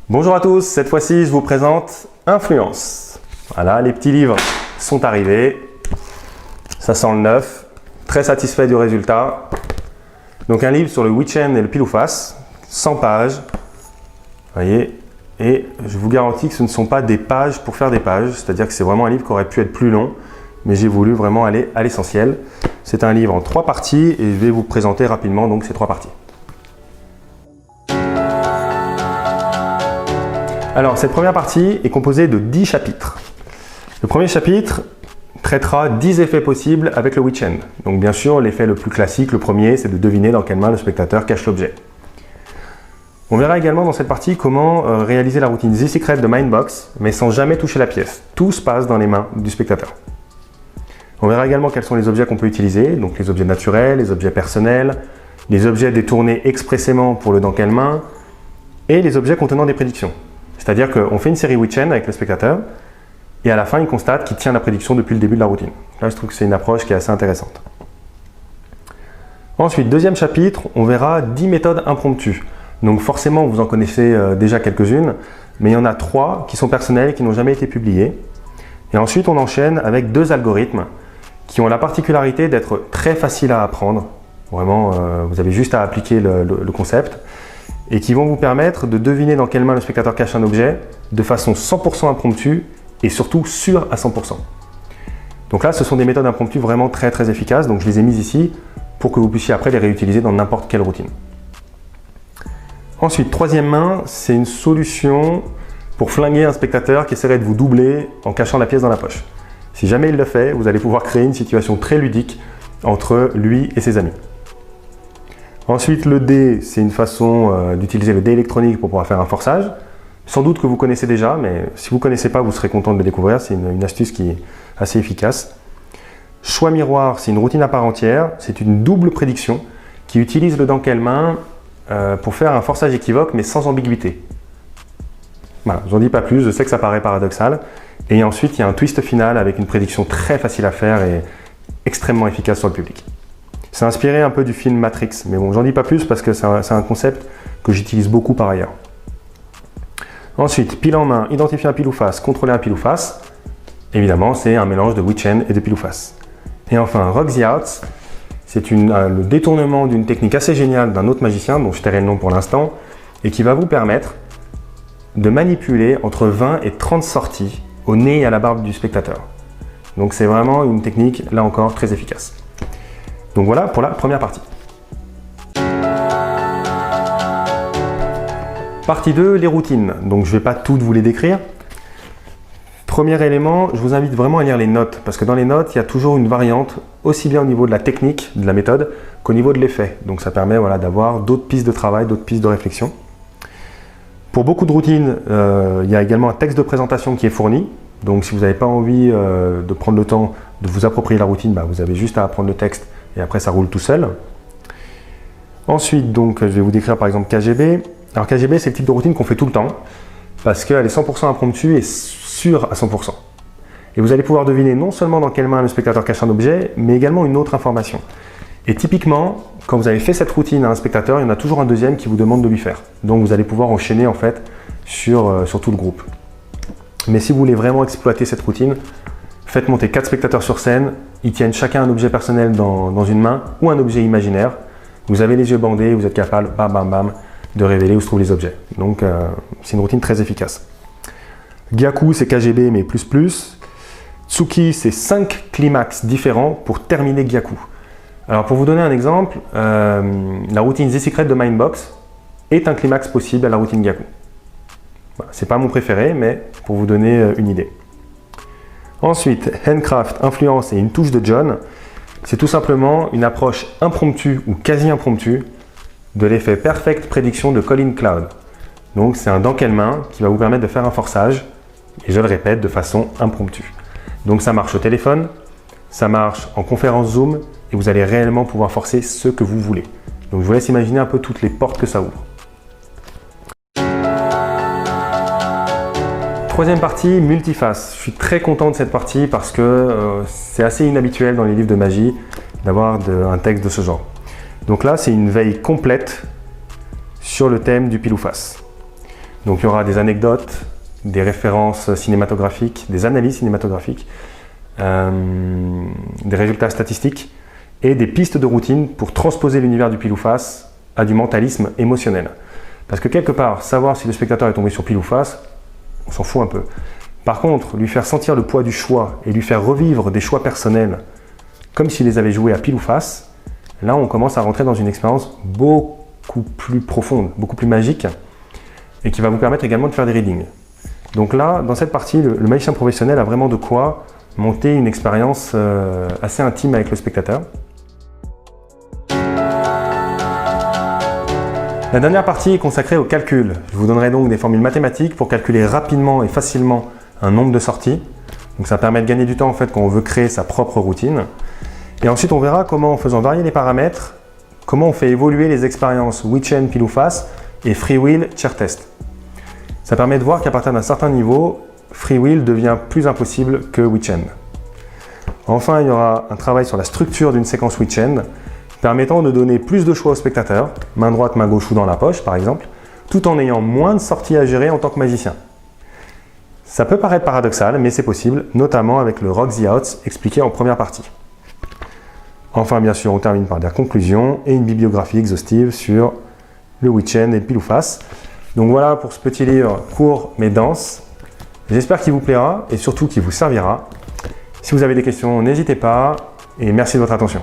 Bonjour à tous, cette fois-ci je vous présente Influence. Voilà, les petits livres sont arrivés, ça sent le neuf, très satisfait du résultat. Donc un livre sur le Witchen et le pile ou face, 100 pages, vous voyez, et je vous garantis que ce ne sont pas des pages pour faire des pages, c'est-à-dire que c'est vraiment un livre qui aurait pu être plus long, mais j'ai voulu vraiment aller à l'essentiel. C'est un livre en 3 parties et je vais vous présenter rapidement donc ces 3 parties. Alors, cette première partie est composée de 10 chapitres. Le premier chapitre traitera 10 effets possibles avec le Witchen. Donc bien sûr, l'effet le plus classique, le premier, c'est de deviner dans quelle main le spectateur cache l'objet. On verra également dans cette partie comment réaliser la routine The Secret de Mindbox, mais sans jamais toucher la pièce. Tout se passe dans les mains du spectateur. On verra également quels sont les objets qu'on peut utiliser, donc les objets naturels, les objets personnels, les objets détournés expressément pour le dans quelle main, et les objets contenant des prédictions. C'est-à-dire qu'on fait une série Witchen avec le spectateur, et à la fin, il constate qu'il tient la prédiction depuis le début de la routine. Là, je trouve que c'est une approche qui est assez intéressante. Ensuite, deuxième chapitre, on verra 10 méthodes impromptues. Donc forcément, vous en connaissez déjà quelques-unes, mais il y en a 3 qui sont personnelles et qui n'ont jamais été publiées. Et ensuite, on enchaîne avec 2 algorithmes qui ont la particularité d'être très faciles à apprendre. Vraiment, vous avez juste à appliquer le concept, et qui vont vous permettre de deviner dans quelle main le spectateur cache un objet de façon 100% impromptue et surtout sûre à 100%. Donc là, ce sont des méthodes impromptues vraiment très efficaces, donc je les ai mises ici pour que vous puissiez après les réutiliser dans n'importe quelle routine. Ensuite, troisième main, c'est une solution pour flinguer un spectateur qui essaierait de vous doubler en cachant la pièce dans la poche. Si jamais il le fait, vous allez pouvoir créer une situation très ludique entre lui et ses amis. Ensuite, le dé, c'est une façon d'utiliser le dé électronique pour pouvoir faire un forçage. Sans doute que vous connaissez déjà, mais si vous ne connaissez pas, vous serez content de le découvrir. C'est une astuce qui est assez efficace. Choix miroir, c'est une routine à part entière. C'est une double prédiction qui utilise le dans quelle main pour faire un forçage équivoque, mais sans ambiguïté. Voilà, je n'en dis pas plus, je sais que ça paraît paradoxal. Et ensuite, il y a un twist final avec une prédiction très facile à faire et extrêmement efficace sur le public. C'est inspiré un peu du film Matrix, mais bon, j'en dis pas plus parce que c'est un concept que j'utilise beaucoup par ailleurs. Ensuite, pile en main, identifier un pile ou face, contrôler un pile ou face. Évidemment, c'est un mélange de Witchen et de pile ou face. Et enfin, Rock the Outs, c'est le détournement d'une technique assez géniale d'un autre magicien, dont je tairai le nom pour l'instant, et qui va vous permettre de manipuler entre 20 et 30 sorties au nez et à la barbe du spectateur. Donc c'est vraiment une technique, là encore, très efficace. Donc voilà pour la première partie. Partie 2, les routines. Donc je ne vais pas toutes vous les décrire. Premier élément, je vous invite vraiment à lire les notes, parce que dans les notes, il y a toujours une variante, aussi bien au niveau de la technique, de la méthode, qu'au niveau de l'effet. Donc ça permet d'avoir d'autres pistes de travail, d'autres pistes de réflexion. Pour beaucoup de routines, il y a également un texte de présentation qui est fourni. Donc si vous n'avez pas envie de prendre le temps de vous approprier la routine, vous avez juste à apprendre le texte et après ça roule tout seul. Ensuite, donc, je vais vous décrire par exemple KGB. Alors KGB, c'est le type de routine qu'on fait tout le temps parce qu'elle est 100% impromptue et sûre à 100%. Et vous allez pouvoir deviner non seulement dans quelle main le spectateur cache un objet, mais également une autre information. Et typiquement, quand vous avez fait cette routine à un spectateur, il y en a toujours un deuxième qui vous demande de lui faire. Donc vous allez pouvoir enchaîner en fait sur tout le groupe. Mais si vous voulez vraiment exploiter cette routine, faites monter 4 spectateurs sur scène, ils tiennent chacun un objet personnel dans une main ou un objet imaginaire. Vous avez les yeux bandés, vous êtes capable, bam bam bam, de révéler où se trouvent les objets. Donc c'est une routine très efficace. Gyaku, c'est KGB mais plus. Tsuki, c'est 5 climax différents pour terminer Gyaku. Alors pour vous donner un exemple, la routine The Secret de Mindbox est un climax possible à la routine Gyaku. Voilà, c'est pas mon préféré, mais pour vous donner une idée. Ensuite, Handcraft, Influence et une touche de John, c'est tout simplement une approche impromptue ou quasi impromptue de l'effet Perfect Prédiction de Colin Cloud. Donc c'est un dans quelle main qui va vous permettre de faire un forçage, et je le répète, de façon impromptue. Donc ça marche au téléphone, ça marche en conférence Zoom, et vous allez réellement pouvoir forcer ce que vous voulez. Donc je vous laisse imaginer un peu toutes les portes que ça ouvre. Troisième partie, multiface. Je suis très content de cette partie parce que c'est assez inhabituel dans les livres de magie d'avoir un texte de ce genre. Donc là, c'est une veille complète sur le thème du pile ou face. Donc il y aura des anecdotes, des références cinématographiques, des analyses cinématographiques, des résultats statistiques et des pistes de routine pour transposer l'univers du pile ou face à du mentalisme émotionnel. Parce que quelque part, savoir si le spectateur est tombé sur pile ou face, on s'en fout un peu. Par contre, lui faire sentir le poids du choix et lui faire revivre des choix personnels comme s'il les avait joués à pile ou face, là on commence à rentrer dans une expérience beaucoup plus profonde, beaucoup plus magique et qui va vous permettre également de faire des readings. Donc là, dans cette partie, le magicien professionnel a vraiment de quoi monter une expérience assez intime avec le spectateur. La dernière partie est consacrée au calcul. Je vous donnerai donc des formules mathématiques pour calculer rapidement et facilement un nombre de sorties. Donc ça permet de gagner du temps en fait quand on veut créer sa propre routine. Et ensuite on verra comment, en faisant varier les paramètres, comment on fait évoluer les expériences Witchen pile ou face et Freewheel chair test. Ça permet de voir qu'à partir d'un certain niveau, Freewheel devient plus impossible que Witchen. Enfin, il y aura un travail sur la structure d'une séquence Witchen, permettant de donner plus de choix au spectateur, main droite, main gauche ou dans la poche par exemple, tout en ayant moins de sorties à gérer en tant que magicien. Ça peut paraître paradoxal, mais c'est possible, notamment avec le Rock the Outs expliqué en première partie. Enfin, bien sûr, on termine par des conclusions et une bibliographie exhaustive sur le Witchen et le pile ou face. Donc voilà pour ce petit livre court mais dense. J'espère qu'il vous plaira et surtout qu'il vous servira. Si vous avez des questions, n'hésitez pas et merci de votre attention.